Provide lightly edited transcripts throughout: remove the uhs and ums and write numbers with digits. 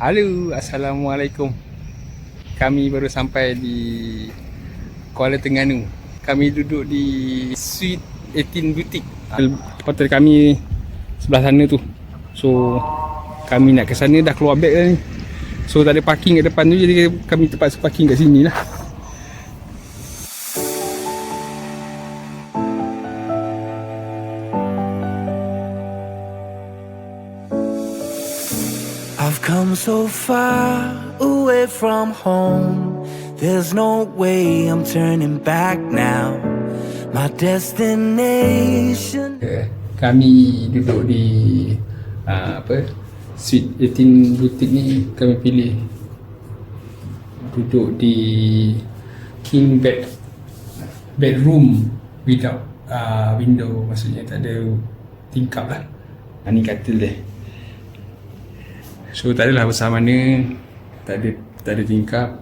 Halo, Assalamualaikum. Kami baru sampai di Kuala Terengganu. Kami duduk di Suite 18 Boutique. Hotel kami sebelah sana tu. So, kami nak ke sana dah keluar beg dah ni. So, tak ada parking kat depan tu, jadi kami terpaksa parking kat sini lah. I've come so far away from home. There's no way I'm turning back now. My destination. Kami duduk di Suite 18 Boutique ni. Kami pilih duduk di king bed, bedroom without window, maksudnya tak ada tingkap lah. Ni katil dia. So tak adalah besar mana, tak ada tingkap.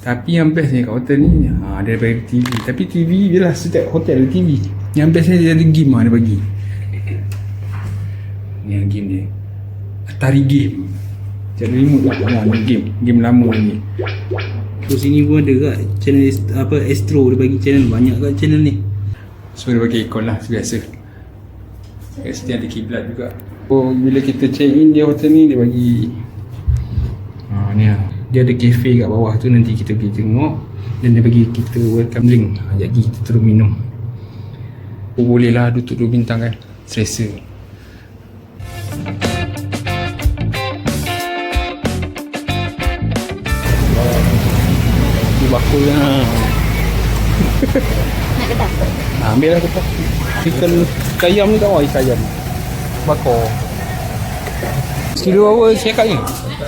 Tapi yang best ni kat hotel ni, dia bagi TV. Tapi TV je lah, setiap hotel ada TV. Yang best ni dia ada game dia bagi. Ni yang game dia, Atari game. Macam ada remote lah, game lama ni. So sini pun ada kat channel Astro, dia bagi channel banyak kat channel ni. So dia bagi ikon lah, biasa. Kat sini ada kiblat juga. Oh, bila kita check in di hotel ni, dia bagi ni lah. Dia ada cafe kat bawah tu, nanti kita pergi tengok. Dan dia bagi kita welcome drink. Jadi kita terus minum. Oh, boleh lah duduk 2 bintang kan, selesa. Dia bakul lah. Nak ketak? Ambil lah ketak. Ikan ayam ni tak mau, ikan ayam bakar. Sekilo apa siakaknya?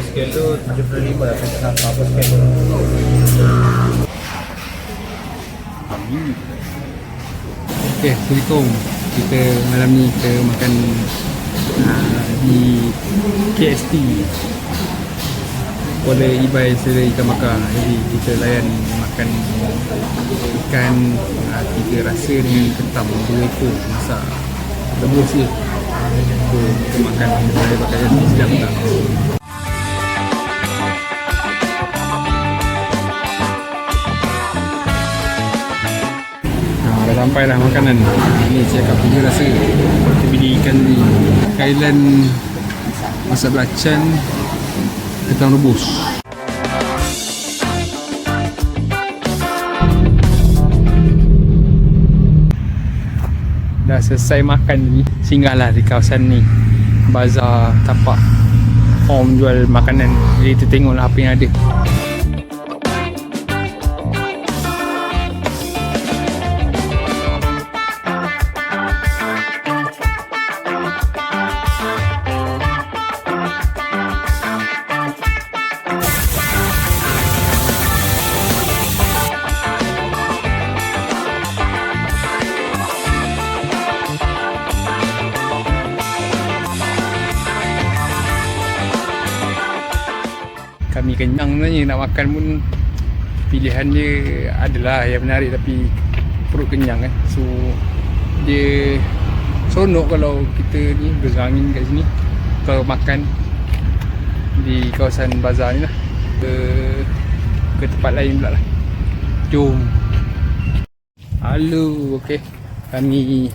Sekilo 75 lah, saya tak apa sekilo. Okay, Assalamualaikum. Kita malam ni kita makan di KST, Kuala Ibai Seri Ikan Bakar. Jadi kita layan makan ikan 3 rasa dengan ketam 2 ekor, masak rebus je. So kita makan dari pakaian ni, sedap tak? Dah sampai dah makanan. Ni saya akan punya rasa. Kita pilih ikan ni, kailan masak belacan, ketam rebus. Dah selesai makan ni, singgahlah di kawasan ni, bazar tapak, home jual makanan. Jadi kita tengoklah apa yang ada. Kami kenyang sebenarnya, nak makan pun pilihan dia adalah yang menarik, tapi perut kenyang kan. So dia seronok kalau kita ni berangin kat sini, kalau makan di kawasan bazar ni lah, ke tempat lain pula lah. Jom. Halo, okey. Kami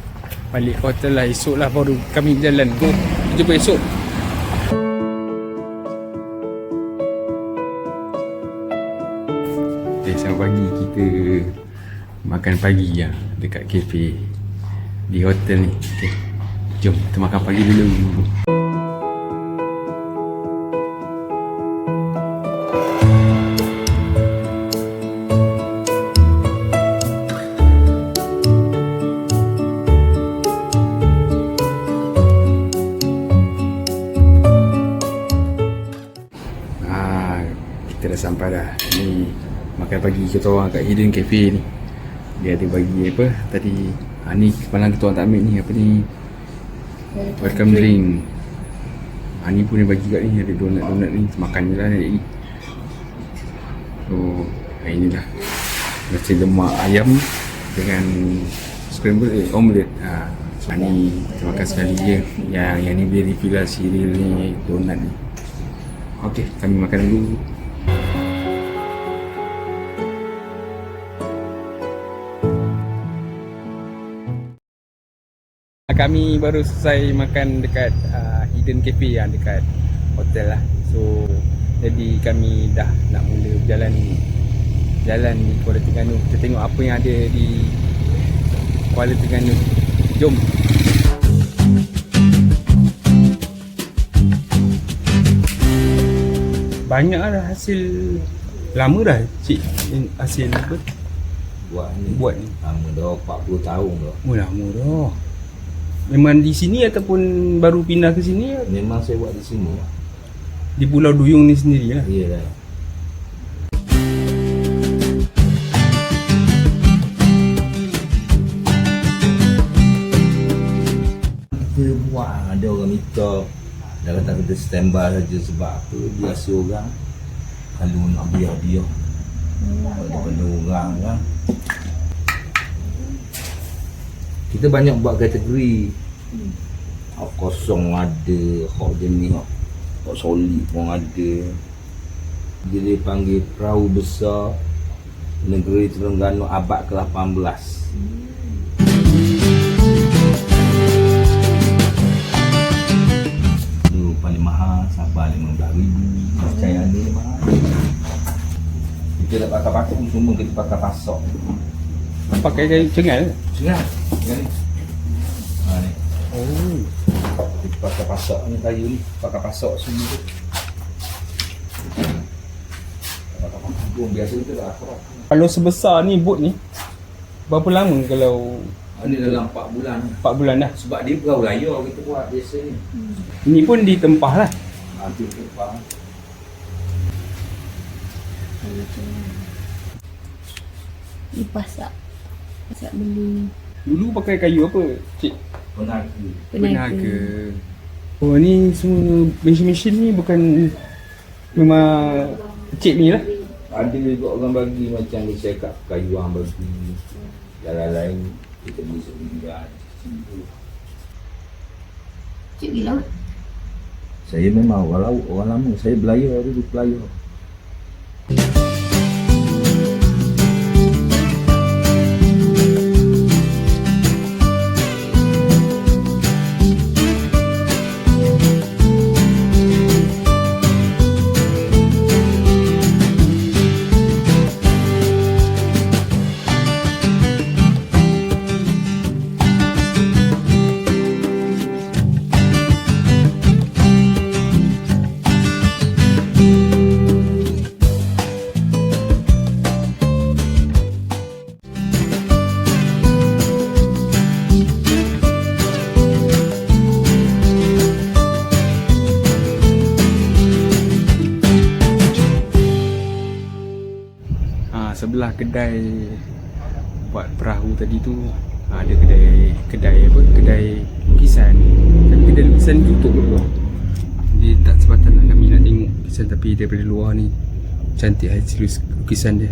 balik ke hotel lah, esok lah baru kami berjalan. Jumpa esok. Selamat pagi, kita makan pagi ya dekat kafe di hotel ni. Okay, jom kita makan pagi dulu. Kita dah sampai dah. Ni makan pagi kita orang kat Hidden Cafe ni. Dia ada bagi apa tadi, ni semalam kita orang tak ambil ni, apa ni, welcome drink. Ni pun dia bagi kat ni, ada donat-donat ni, makan je lah ni. So ini dah nasi lemak ayam dengan scramble omelette. Ni kita makan sekali je. Yang ni boleh refill lah, cereal ni, donat ni. Okey, kami makan dulu. Kami baru selesai makan dekat Hidden Cafe yang dekat hotel lah. So jadi kami dah nak mula berjalan di Kuala Terengganu. Kita tengok apa yang ada di Kuala Terengganu. Jom. Banyak dah hasil. Lama dah cik hasil apa buat ni. Lama dah 40 tahun dah. Oh lama dah. Memang di sini ataupun baru pindah ke sini? Memang saya buat di sini. Di Pulau Duyung ni sendiri lah. Ya dah. Kita buat, ada orang minta, dah kata kita standby saja sebab apa, biasa orang kalau nak beli hadiah daripada orang kan. Kita banyak buat kategori. Hak kosong ada, hak jenis hak solid pun ada. Dia panggil perahu besar Negeri Terengganu abad ke-18. Itu paling mahal, Sabah RM15,000, percaya ni mahal. Kita tak pakai patung, semua kita pakai pasok. Pakai kayu cengal? Senang, ni. Ni. Oh. Kita pakai pasok ni, kayu ni, pakai pasok semua tu. Pakai patung biasa kita tak akrak. Kalau sebesar ni bot ni, berapa lama kalau Ni dalam 4 bulan. 4 bulan dah? Sebab dia perahu layar kita buat biasa ni. Ini pun ditempah lah. Hampir tempah. Dipasak beli Dulu pakai kayu apa cik? Penaga. Penaga. Oh ni semua mesin-mesin ni bukan memang cik ni lah. Ada juga orang bagi macam ni saya kat kayu orang bagi. Yang lain kita beli sendirian. cik gila. Saya memang orang laut, orang lama. Saya belayar dulu, pelayar. Sebelah kedai buat perahu tadi tu ada kedai lukisan. Tapi kedai lukisan tutup dulu. Dia tak sepatutnya kami nak tengok lukisan, tapi daripada luar ni cantik hasil lukisan dia.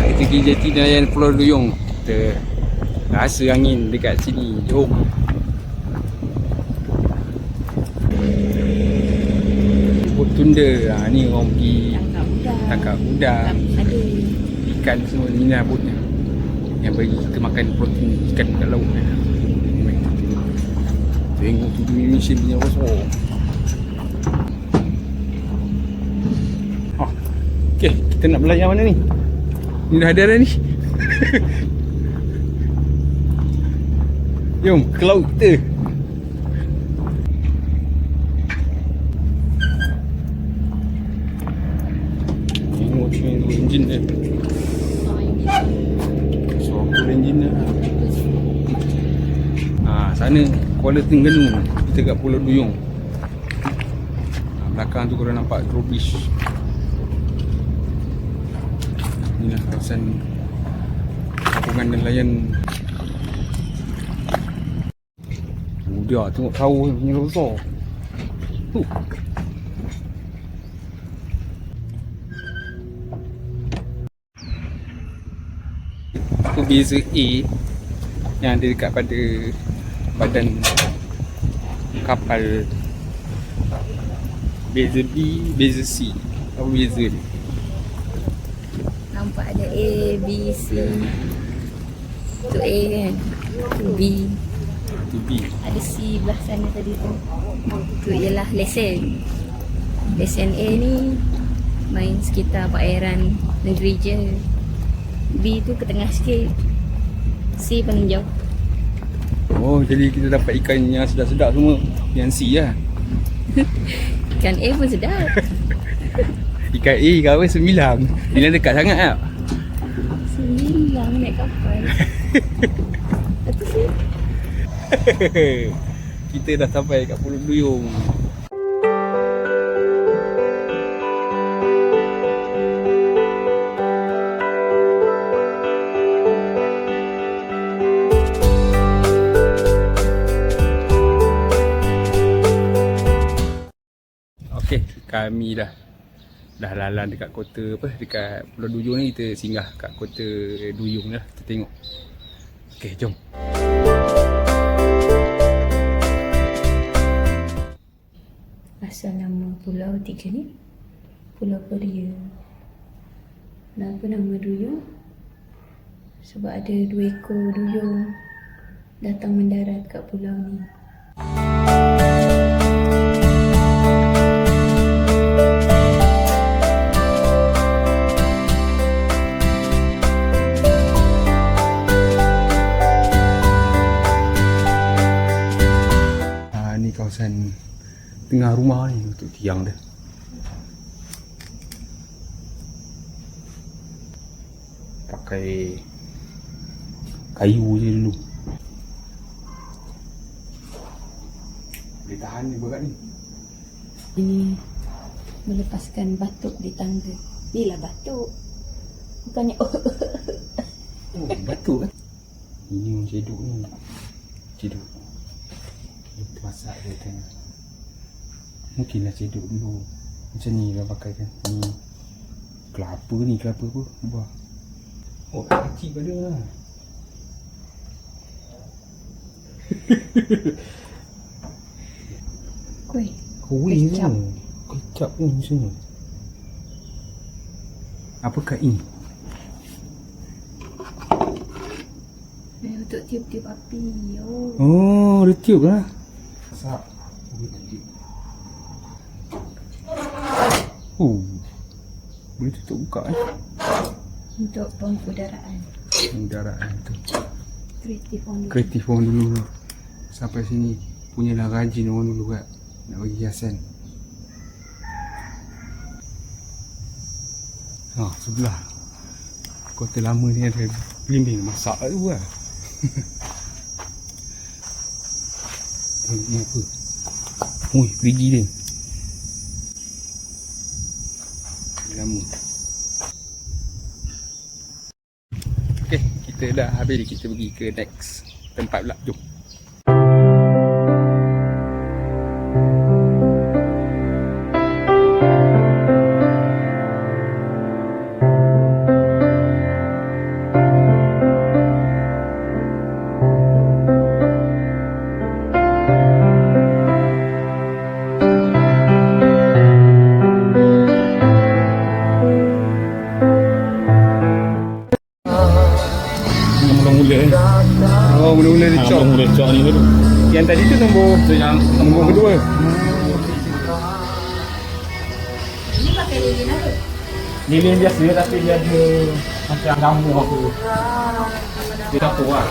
Kita pergi Jati Nelayan Pulau Duyung. Kita rasa angin dekat sini. Jom. Tunda. Ni orang pergi tangkap udang, Ada ikan semua. Ni lah botnya yang bagi kita makan protein ikan kat laut ni. Tengok tu mesin punya rosok. Okay, kita nak belayar mana ni? Ni dah ada dah ni. Jom ke laut kita. Enjin dia. Suara enjin dia. Sana Kuala Terengganu. Kita kat Pulau Duyung. Belakang tu korang nampak Drawbridge. Inilah kawasan kampungan nelayan. Dia tengok kau punya besar. Tu. Beza A yang ada dekat pada badan kapal. Beza B, beza C. Apa beza ni? Nampak ada A, B, C. Tu A kan. Tu B. Tu B. Ada C belah sana tadi tu. Tu ialah lesen. Lesen A ni main sekitar perairan negeri je. B tu ke tengah sikit. C paling jauh. Oh, jadi kita dapat ikan yang sedap-sedap semua. Yang C lah. Ikan A pun sedap. Ikan A ikan apa? Sembilang. Dia dekat sangat tak? Sembilang naik kapal. Itu sih. Kita dah sampai kat Pulau Duyung. Okey, kami dah lalan dekat kota apa, dekat Pulau Duyung ni. Kita singgah kat kota Duyung lah. Kita tengok. Okey, jom. Asal nama pulau 3 ni Pulau Peria. Kenapa nama Duyung? Sebab ada 2 ekor duyung datang mendarat kat pulau ni. Ni kawasan tengah rumah ni untuk tiang dia. Pakai kayu je dulu. Boleh tahan ni berat ni. Ini melepaskan batuk di tangga. Inilah batuk. Bukannya Oh, batuk kan? Ini ceduk ni. Ceduk. Itu masak dia tengah. Mungkinlah ceduk dulu. Macam ni lah pakai kan. Ni kelapa ni, kelapa apa? Buah. Oh, kecil pada lah. kuih. Kuih ni. Kecap. Kecap ni macam ni. Apakah ini? Untuk tiup-tiup api. Oh. Oh, dia tiup lah. Masak. Oh. Boleh tutup buka Untuk pengudaraan. Udaraan tu. Kreatif orang dulu. Kreatif orang dulu. Sampai sini punyalah rajin orang dulu kat nak bagi hiasan. Ha, sebelah kota lama ni ada belimbing masak tu lah. Ni apa? Ui, perigi dia. Lama. Okay, kita dah habis. Kita pergi ke next tempat pula. Jom. Mula-mula oh, mula-mula dia cok. Mula cok ni dulu. Yang tadi tu nombor kedua. Ini pakai lilin apa? Lilin biasa tapi dia ada macam gambar apa. Dia tak tahu lah.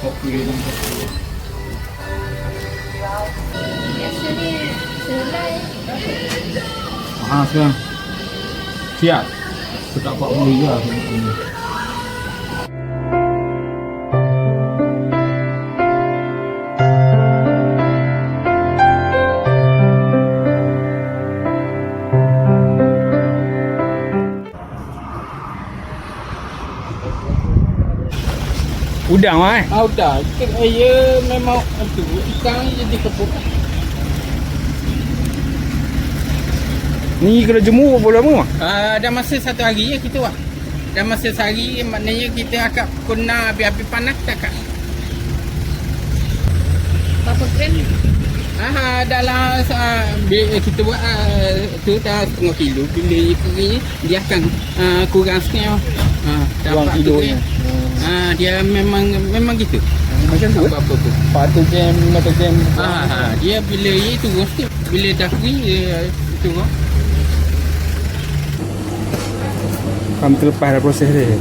Kopi dia macam tu. Biasa ni selai. Sekarang. Siap. Aku tak buat beli lah. Udang lah Udah. Ya memang tu ikan jadi kepuk. Ni kena jemur berapa lama? Dah masa 1 hari ya kita buat. Dah masa sehari maknanya kita akak kena api-api panas tak kak. berapa gram ni? Dalam kita buat tu dah setengah kilo. Bila keringnya dia akan kurang sikit. Kurang kilonya. Dia memang gitu. Macam tu. Apa-apa tu. 400 gram, 500 gram. Dia bila dia turun sikit. Bila dah kering dia turun. Kamu terlepas dah proses dia.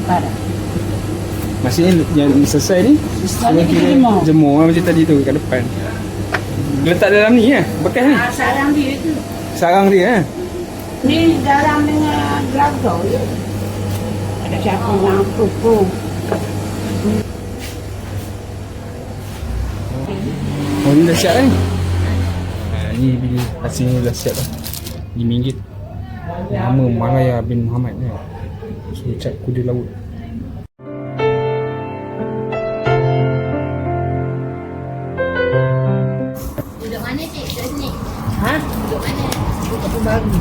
Parah. Maksudnya yang selesai ni Selesai kita jemur macam tadi tu kat depan. Letak dalam ni bekas ni. Sarang dia tu. Sarang dia Ni dalam dengan gelagau je. Ada siapa yang pupuk. Oh ni dah siap ni. Ni bila hasilnya dah siap dah. RM5. Nama Malaya bin Muhammad ni. So cat kuda laut. Duduk mana cik? Duduk sini. Ha? Duduk mana? Duduk tu baru.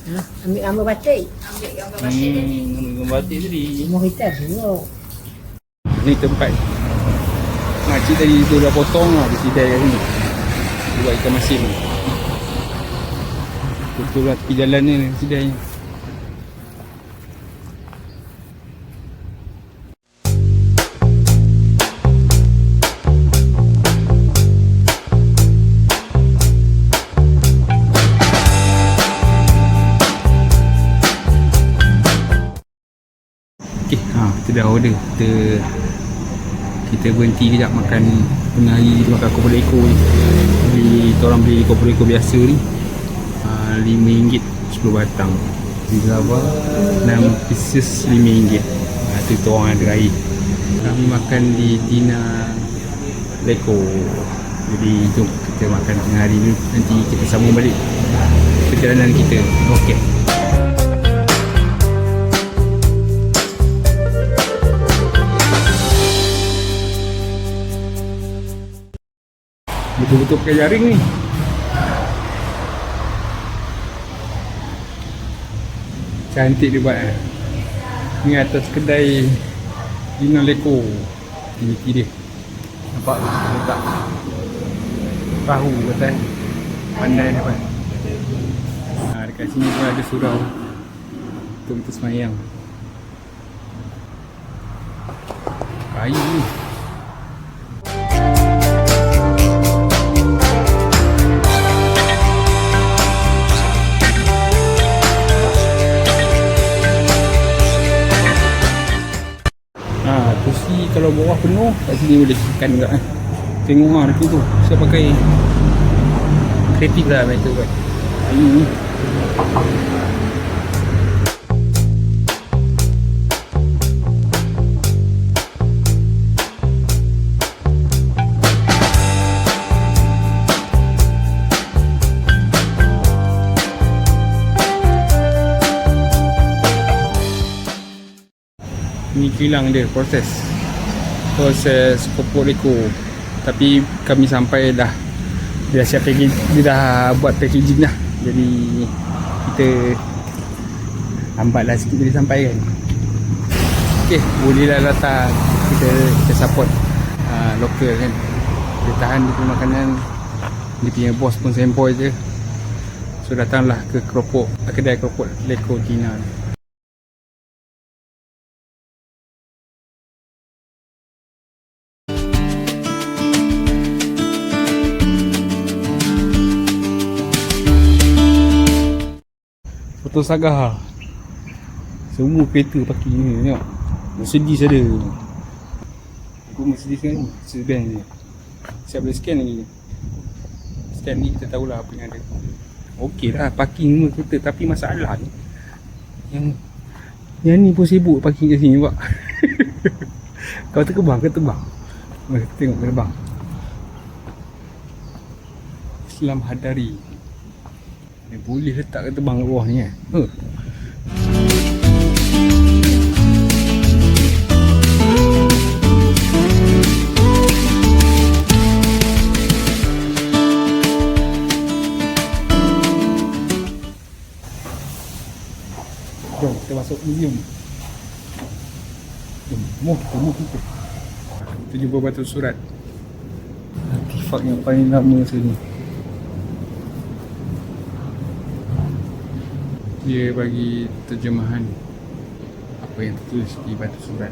Ha? Ambil gambar batik. Ambil gambar batik dia ni. Dengan batik tadi. Semua kita dulu. Ni tempat makcik tadi tu dah potong lah di sidai kat sini. Dia buat ikan masin. Betul lah tepi jalan ni sidai ni. Okay, kita dah order. Kita berhenti kejap makan tengah hari, kita makan kopor leko ni. Kita orang beli kopor leko biasa ni RM5 10 batang. Di lava 6 pieces RM5. Tu orang ada air. Kami makan di Dina Leko. Jadi jom kita makan tengah hari ni. Nanti kita sambung balik perjalanan kita. Okey. Betul-betul pakai jaring ni. Cantik dia buat. Ni atas kedai Dina Leko. Ini dia. Nampak letak perahu atas. Pandai dia buat. Dekat sini pun ada surau untuk semayang. Kayu ni. Kursi kalau bawah penuh kat sini boleh ikan juga Tengok lah dekat tu. Saya pakai kreatif lah macam tu buat. Ini ni kilang dia proses kopor leko. Tapi kami sampai dah, dia dah siap packaging, dia dah buat packaging dah. Jadi kita lambatlah sikit boleh sampai kan. Okey, bolehlah datang, kita support lokal kan. Dia tahan dia punya makanan, dia punya bos pun sempoi je. So datanglah ke kedai keropok Leko Dina. Foto Sagah. Semua kereta parking ni tengok. Mercedes ada. Aku Mercedes kan, Mercedes ni. Siap boleh scan lagi. Scan ni kita tahulah apa yang ada. Okey lah parking semua kereta, tapi masalah ni yang ni pun sibuk parking kat sini pak. Kau terbang ke terbang? Mari kita tengok terbang. Islam Hadari. Ni boleh letak ke terbang kat bawah ni Jom kita masuk museum. Jom kita. Kita jumpa batu surat. Artifak yang paling lama sini. Dia bagi terjemahan apa yang tertulis di batu surat.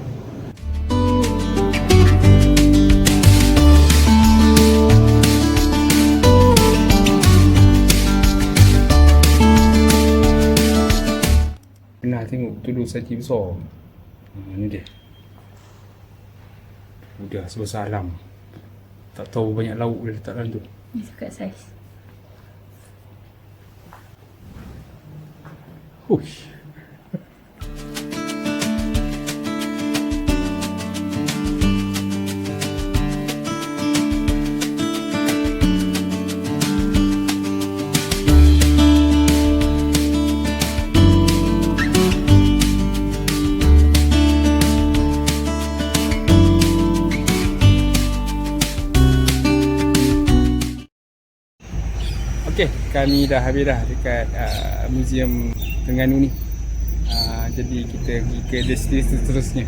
Pernah tengok tudung saji besar. Ni dia. Udah sebesar alam. Tak tahu banyak lauk dia letak dalam tu. Ni suka saiz. Huish. Okey, kami dah habis dah dekat Museum Terengganu ni. Jadi kita pergi ke destinasi seterusnya.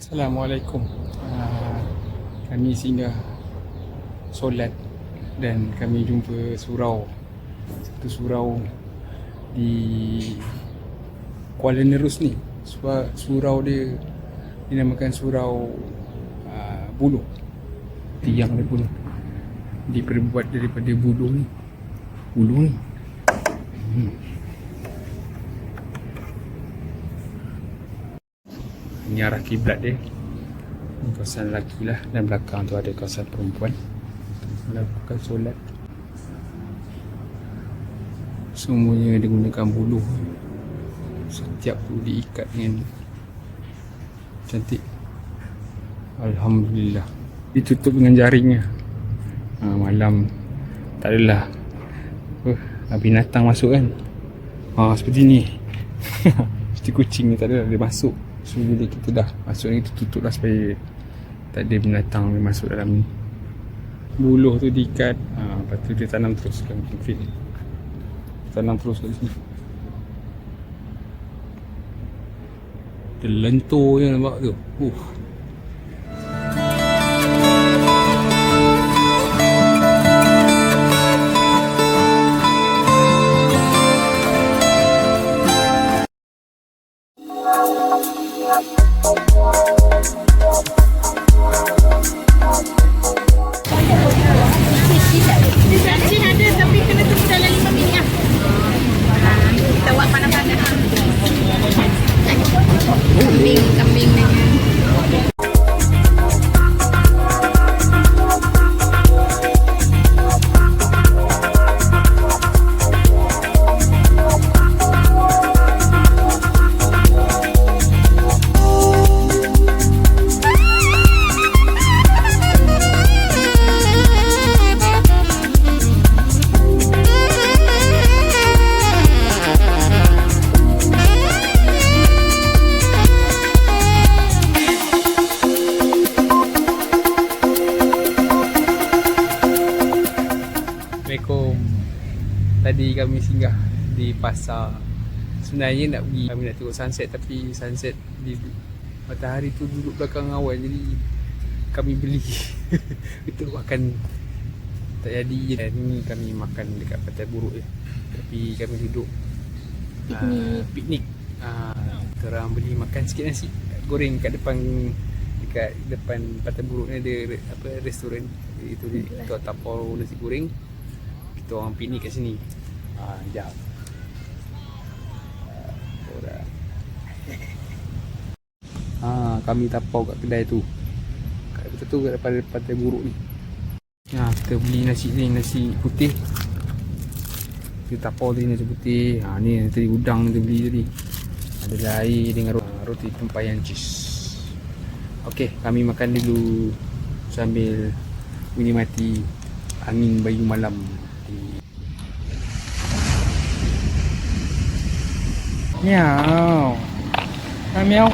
Assalamualaikum. Kami singgah solat dan kami jumpa surau. Satu surau di Kuala Nerus ni. Surau dia dinamakan Surau Buluh. Tiang dia pun diperbuat daripada buluh ni. Buluh ni. Ini arah kiblat dia. Ini kawasan lelaki lah, dan belakang tu ada kawasan perempuan melakukan solat. Semuanya digunakan buluh. Setiap tu diikat dengan cantik. Alhamdulillah. Ditutup dengan jaringnya. Malam tak adalah binatang masuk kan. Seperti ni. Seperti kucing ni tak adalah dia masuk. So bila kita dah masuk ni, kita tutup lah supaya tak ada binatang yang masuk dalam ni. Buluh tu diikat, lepas tu dia tanam terus kan, tanam terus kat sini. Terlentur je nampak tu. Kambing dengan Assalamualaikum. Tadi kami singgah di pasar. Sebenarnya nak pergi, kami nak tengok sunset, tapi sunset di matahari tu duduk belakang awan, jadi kami beli untuk makan tak jadi. Dan ni kami makan dekat Pantai Buruk je, tapi kami duduk piknik. Korang beli makan sikit nasi goreng kat depan, dekat depan Pantai Buruk ni ada restoran itu, kita tapau nasi goreng. Kita orang piknik kat sini. Sekejap. Kami tapau kat kedai tu. Kat betul tu kat depan Pantai Buruk ni. Kita beli nasi ni, nasi putih. Kita tapau tadi nasi putih. Ni tadi udang kita beli tadi. Ada air dengan roti tempayan cheese. Okey, kami makan dulu sambil menikmati angin bayu malam. Meow. Meow.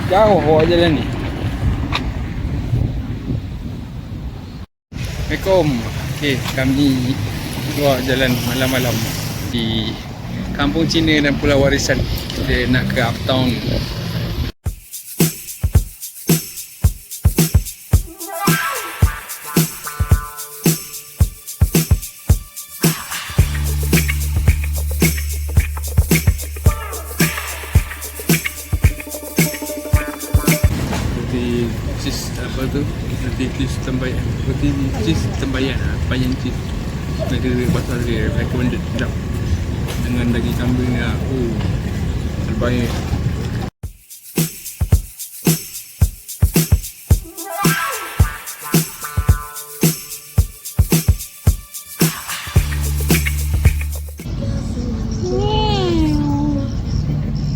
Jauh awak jalan ni. Assalamualaikum. Okey, kami keluar jalan malam-malam di Kampung Cina dan Pulau Warisan. Kita nak ke uptown. Cheese apa tu, roti cheese tembayan, roti cheese tembayan, tembayan cheese. Ada pasal dia recommended sedap dengan daging kambing ni. Terbaik.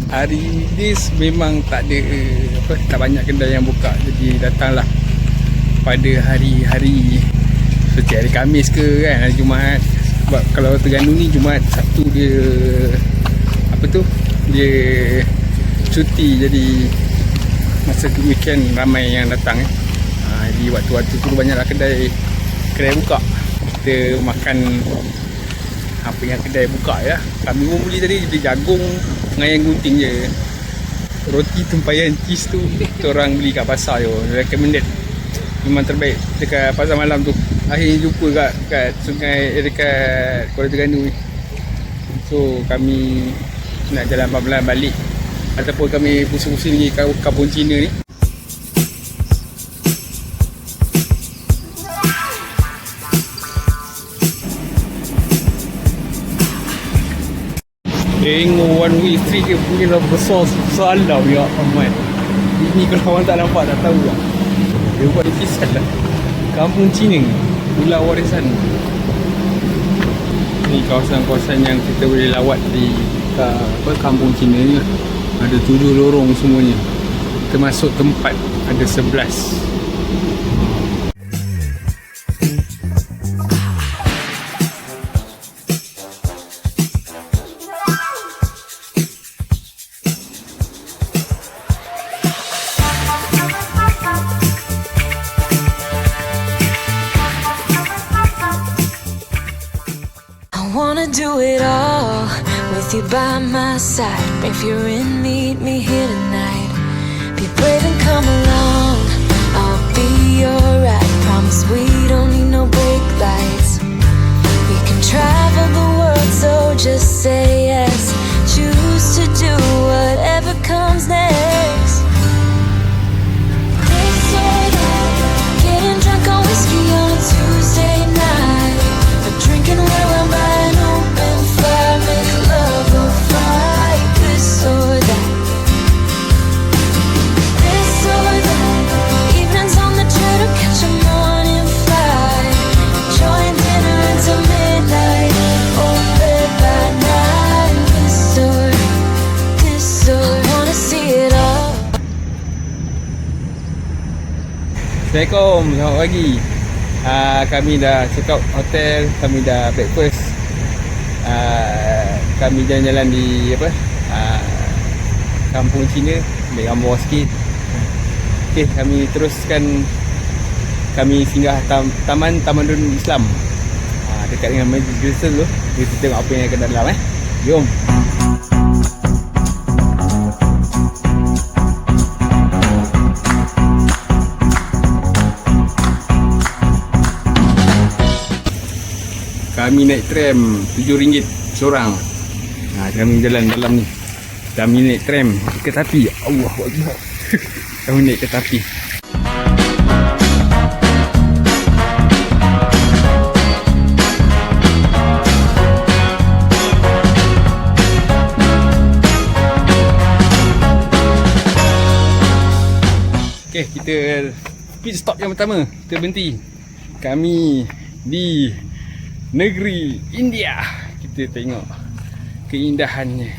Hari ni memang tak ada tak banyak kedai yang buka, jadi datanglah pada hari-hari seperti hari Khamis ke kan, hari Jumaat. Sebab kalau Terengganu ni Jumaat, Sabtu dia dia cuti, jadi masa weekend ramai yang datang jadi waktu-waktu tu banyaklah kedai buka. Kita makan apa yang kedai buka ya. Kami pun beli tadi, beli jagung dengan ayam gunting je. Roti tempayan cheese tu kita orang beli kat pasar je. Recommended. Memang terbaik dekat pasar malam tu. Akhirnya jumpa kat sungai dekat Kuala Terengganu ni. So kami nak jalan pelan-pelan balik ataupun kami pusing-pusing pergi Kampung Cina ni. Tengok one way street dia punya dah besar salam ya aman. Ini kalau orang tak nampak tak tahu lah. Dia buat kisah lah. Kampung Cina, Pulau Warisan. Ni kawasan-kawasan yang kita boleh lawat di Kampung Cina ni lah. Ada 7 lorong semuanya. Termasuk tempat ada 11. I wanna do it all with you by my side. If you're in, meet me here tonight. Be brave and come along, I'll be alright. Promise we don't need no brake lights. We can travel the world, so just say yes. Choose to do whatever comes next. This or that, getting drunk on whiskey on a Tuesday night, or drinking red wine by an open fire, make love or fight. This or that, this or that, evenings on the train or catch a morning flight, enjoying dinner until midnight, or bed by night. This or I wanna see it all. Assalamualaikum, selamat pagi. Kami dah check out hotel, kami dah breakfast. Kami jalan-jalan di Kampung Cina, ambil gambar sikit. Okey, kami teruskan. Kami singgah Taman Tamadun Islam. Dekat dengan Majlis Kristen tu. Kita tengok apa yang akan dalam Jom. Kami naik tram RM7 seorang. Kami jalan dalam ni. Kami naik tram ke tepi. Allahuakbar. Kami naik ke tepi. Okey, kita pit stop yang pertama. Kita berhenti. Kami di negeri India. Kita tengok keindahannya.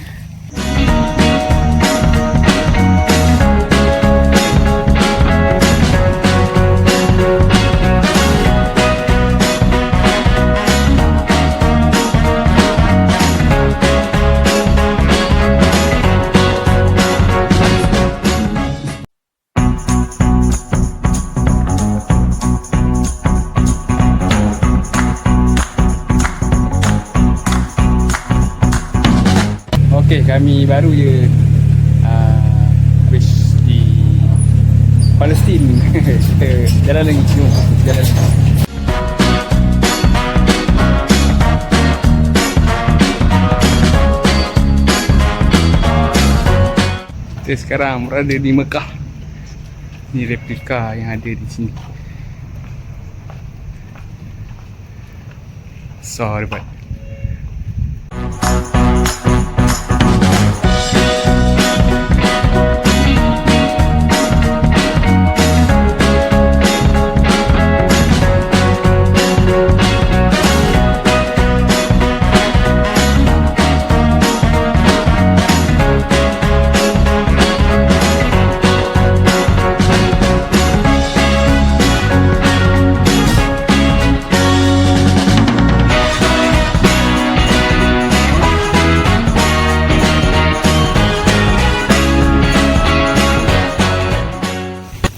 baru je habis di Palestin. Kita jalan lagi, jom jalan lagi. Kita sekarang berada di Mekah. Ni replika yang ada di sini. Besar dapat.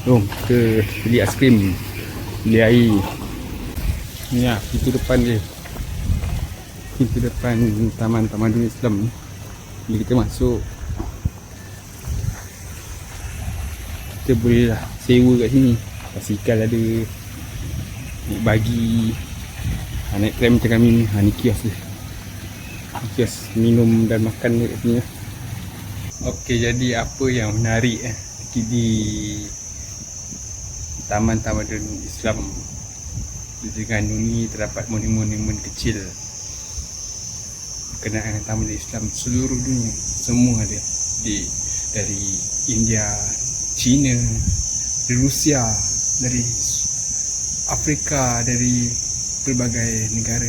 Jom kita beli aiskrim, beli air. Ni lah pintu depan dia, pintu depan Taman Tamadun Islam ni. Bila kita masuk, kita boleh lah sewa kat sini. Basikal ada, naik bagi, naik tram macam kami ni. Ni kios dia, kios minum dan makan dia kat sini lah. Okey, jadi apa yang menarik di Taman Tamadun Islam di Terengganu ni, terdapat monumen-monumen kecil berkenaan dengan Tamadun Islam seluruh dunia. Semua ada dari India, China, dari Rusia, dari Afrika, dari pelbagai negara.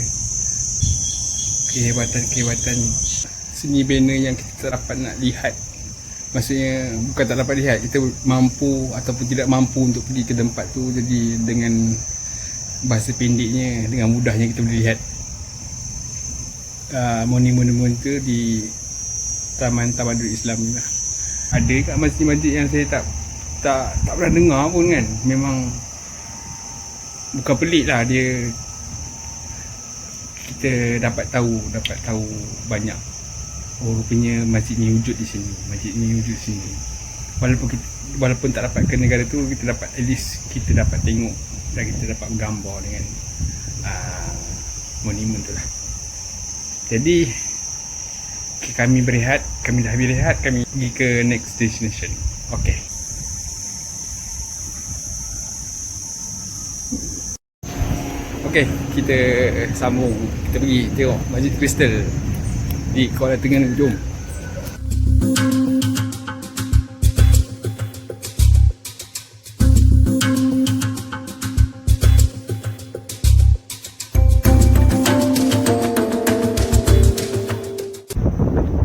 Kehebatan-kehebatan seni bina yang kita dapat nak lihat. Maksudnya bukan tak dapat lihat, kita mampu ataupun tidak mampu untuk pergi ke tempat tu. Jadi dengan bahasa pendeknya, dengan mudahnya kita boleh lihat monumen-monumen tu di Taman Tamadun Islam ni lah. Ada kat masjid-masjid yang saya tak pernah dengar pun kan. Memang bukan pelik lah dia, kita dapat tahu banyak. Oh, rupanya masjid ni wujud di sini, masjid ni wujud di sini. Walaupun tak dapat ke negara tu, kita dapat, at least kita dapat tengok dan kita dapat bergambar dengan monumen tu lah. Jadi kami berehat, kami dah habis rehat, kami pergi ke next destination. Okay. Okay, kita sambung, kita pergi tengok Masjid Kristal di Kuala Terengganu. Jom.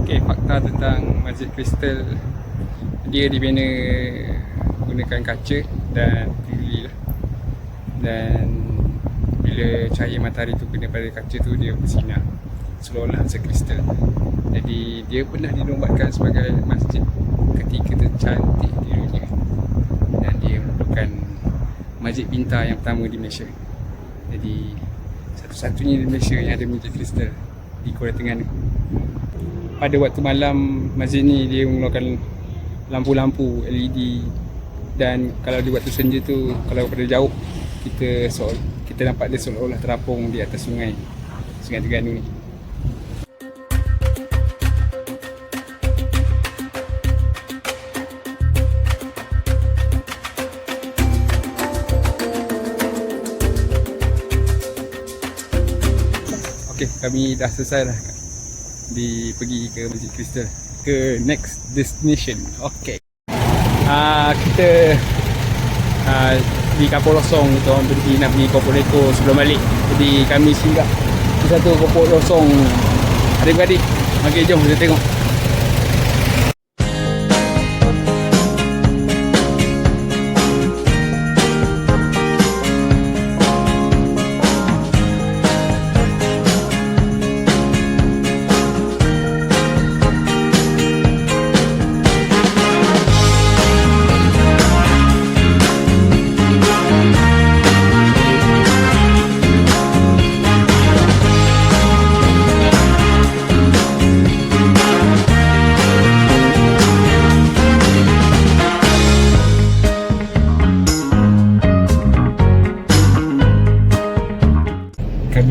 Okey, fakta tentang Masjid Kristal, dia dibina gunakan kaca dan kuili lah. Dan bila cahaya matahari tu kena pada kaca tu, dia bersinar seolah-olah sekristal. Jadi dia pernah dinobatkan sebagai masjid ketiga tercantik di dunia, dan dia merupakan masjid bintang yang pertama di Malaysia. Jadi satu-satunya di Malaysia yang ada masjid kristal di Kuala Terengganu. Pada waktu malam, masjid ni dia mengeluarkan lampu-lampu LED, dan kalau di waktu senja tu, kalau pada jauh, kita nampak dia seolah-olah terapung di atas Sungai Terengganu ni. Okey, kami dah selesai dah pergi ke Masjid Kristal, ke next destination. Okey. Kita di Kapal Losong, kita orang berhenti nak pergi Kopok Leko sebelum balik. Jadi kami singgah di satu Kopok Losong. Adik-adik, okey, jom kita tengok.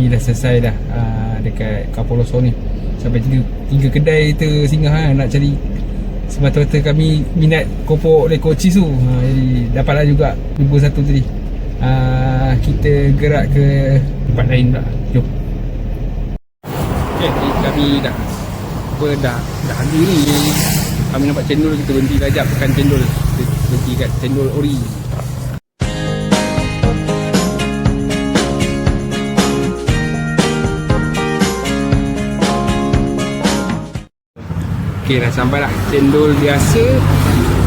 kami dah selesai dah dekat Kapoloso ni. Sampai 3 kedai kita singgah nak cari semata-mata kami minat keropok lekor cheese tu. Jadi dapatlah juga jumpa satu tadi. Kita gerak ke tempat lain pula. Jom. Okay, kami dah ada ni. Kami nampak cendol, kita berhenti sekejap makan cendol. Kita berhenti kat cendol ori. Okay, dah sampai lah. Cendol biasa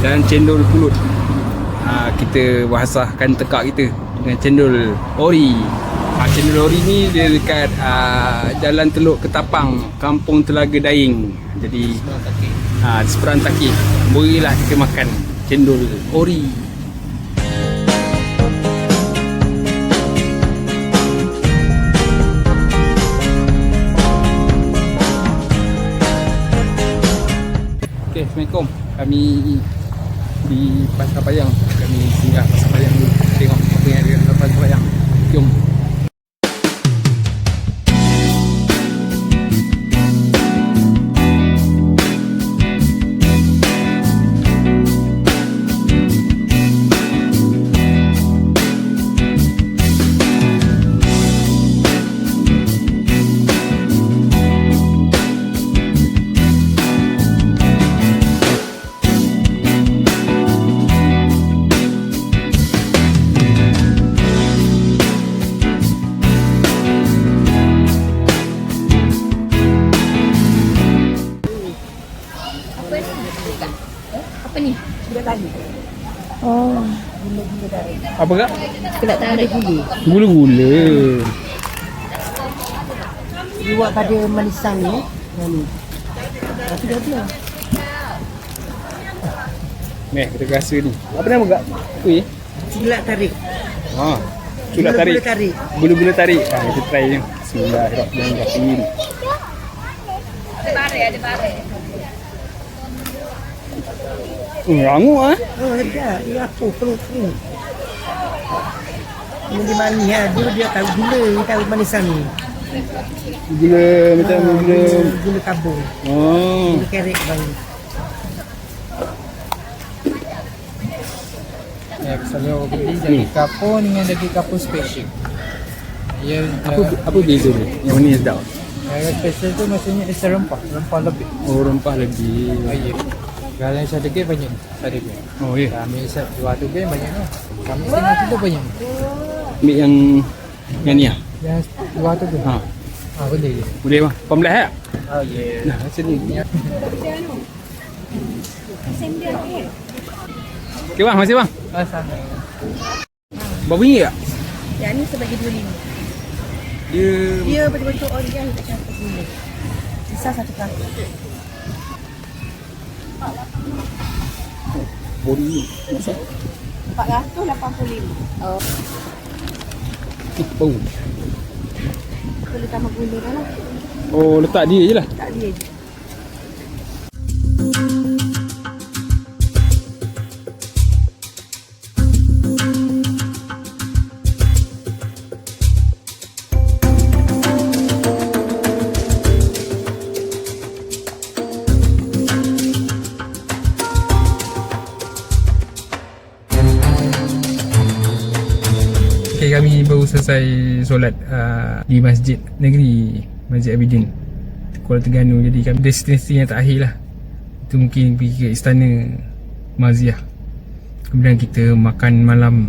dan cendol pulut. Kita bahasahkan tekak kita dengan cendol ori. Cendol ori ni dia dekat Jalan Teluk Ketapang, Kampung Telaga Daing. Jadi di seberang Takih. Bolehlah kita makan cendol ori. Okay, Assalamualaikum. Kami di Pasar Payang. Kami singgah Pasar Payang dulu. Tengok apa yang ada di Pasar Payang. Jom. Apa ni? Oh, Apa kak? kelak tarik gula. Gula-gula. Dia buat pada manisan ni. Ni. Tapi dah tu. Meh, kita rasa ni. Apa nama kak? Kuih? Silat tarik. Sudah tarik. Gula-gula tarik. Gula-gula tarik. Kita try ni. Bismillahirrahmanirrahim. Ada bare. Rangu ah. Oh, ada. Dia apa? Perut ni. Ini dia manis lah. Dia tahu gula. Dia tahu manisan ni. Gula macam gula. Gula kabung. Oh. Gula kerek bang. Kalau beli daging kapur dengan daging kapur special. Ia Apa beza dia? Yang mana yang sedap? yang special tu maksudnya dia rempah lebih. Oh, rempah lebih. Ya. Kalau yang saya daging banyak ada dia. Oh ya. Kami set dua tu kan banyak lah. Kami tengah kita banyak. Ambil yang ni ah. Yang dua tu kan. Boleh je. Boleh bang. Pembelah tak? Oh yeah. Nah, sini. Okey bang, masih bang. Sama. Berapa ringgit tak? Yang ni sebagai 25. Dia betul-betul original tak campur gula. Besar satu kaki. Bori. Masa? 485. Oh, Bau. boleh tambah gula dah lah. Oh, letak dia je lah. Tak dia je. Okay, kami baru selesai solat di Masjid Negeri, Masjid Abidin, Kuala Terengganu. Jadi kami destinasi yang terakhir lah. Itu mungkin pergi ke Istana Maziah. Kemudian kita makan malam.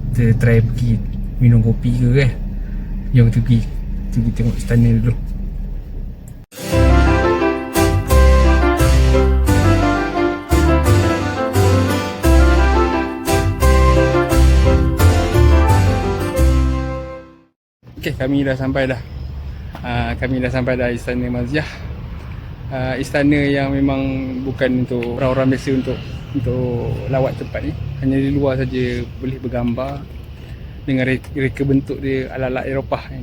Kita try pergi minum kopi ke kan. Jom kita pergi. Kita pergi tengok istana dulu. Okay, kami dah sampai dah. Kami dah sampai dah Istana Maziah. Istana yang memang bukan untuk orang-orang biasa untuk lawat tempat ni. Hanya di luar saja boleh bergambar dengan reka bentuk dia ala-ala Eropah kan.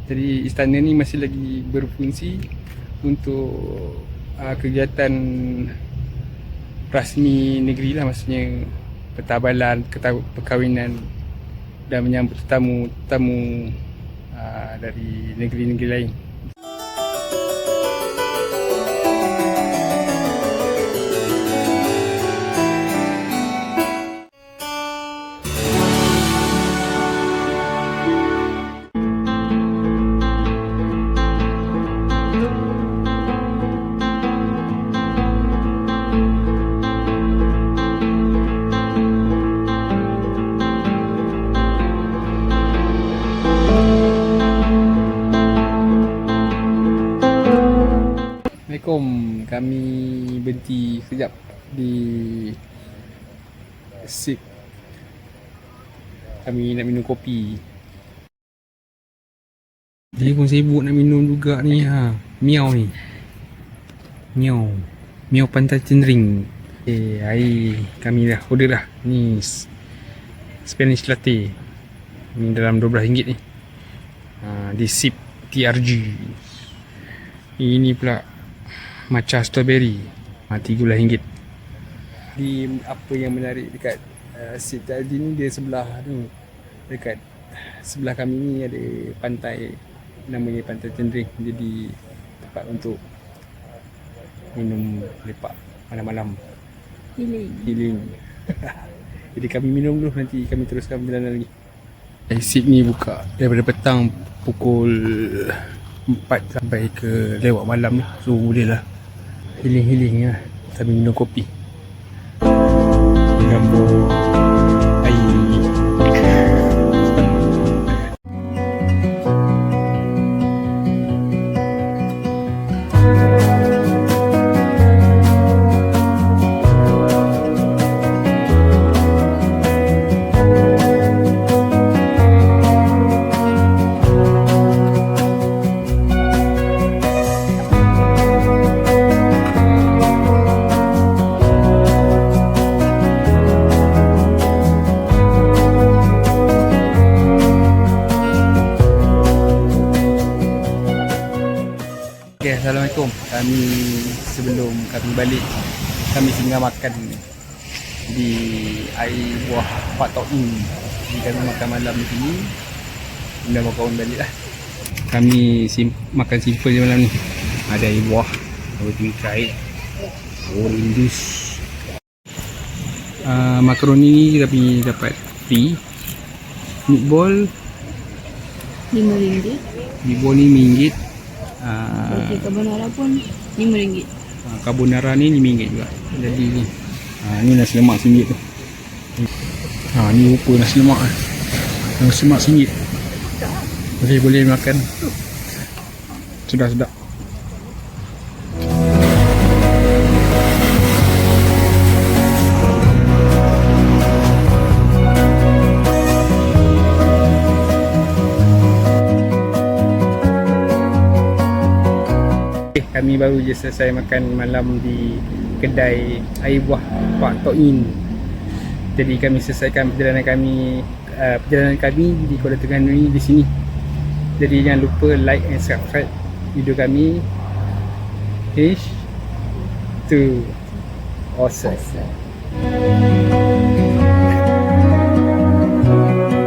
Jadi istana ni masih lagi berfungsi untuk kegiatan rasmi negeri lah, maksudnya pertabalan, perkahwinan dan menyambut tetamu dari negeri-negeri lain. Assalamualaikum. Kami berhenti sekejap di Sip. Kami nak minum kopi. Dia pun sibuk nak minum juga ni ha. Miao ni. Miao Pantai Cendring. Hari kami dah order dah. Ni Spanish latte. Ni dalam RM12 ni. Di Sip TRG. Ini pula matcha strawberry, RM13. Di apa yang menarik dekat Sip tadi ni, dia sebelah tu, dekat sebelah kami ni ada pantai, namanya Pantai Cendring. Jadi tempat untuk minum lepak malam-malam, healing. Jadi kami minum dulu, nanti kami teruskan perjalanan lagi. Sip ni buka daripada petang pukul 4 sampai ke lewat malam ni. So boleh lah healing lah sambil minum kopi. Gambar air. Okay, Assalamualaikum. Sebelum kami balik, kami singgah makan di air buah Pak Tok In. Jadi kami makan malam di sini. Dah bawa kawan balik lah. Kami makan simple je malam ni. Ada air buah, roti kait, orange juice. Makaroni ni kami dapat free. Meatball RM5. Meatball ni RM5. Roti carbonara pun RM5. Carbonara ni RM5 juga. Jadi ni ni nasi lemak RM1 tu. Ni rupa nasi lemak lah. Nasi lemak RM1. Jadi boleh makan. Sedap-sedap. Kami baru je selesai makan malam di kedai air buah Pak Tok In. Jadi kami selesaikan perjalanan kami di Kuala Terengganu di sini. Jadi jangan lupa like and subscribe video kami. H2 Awesome.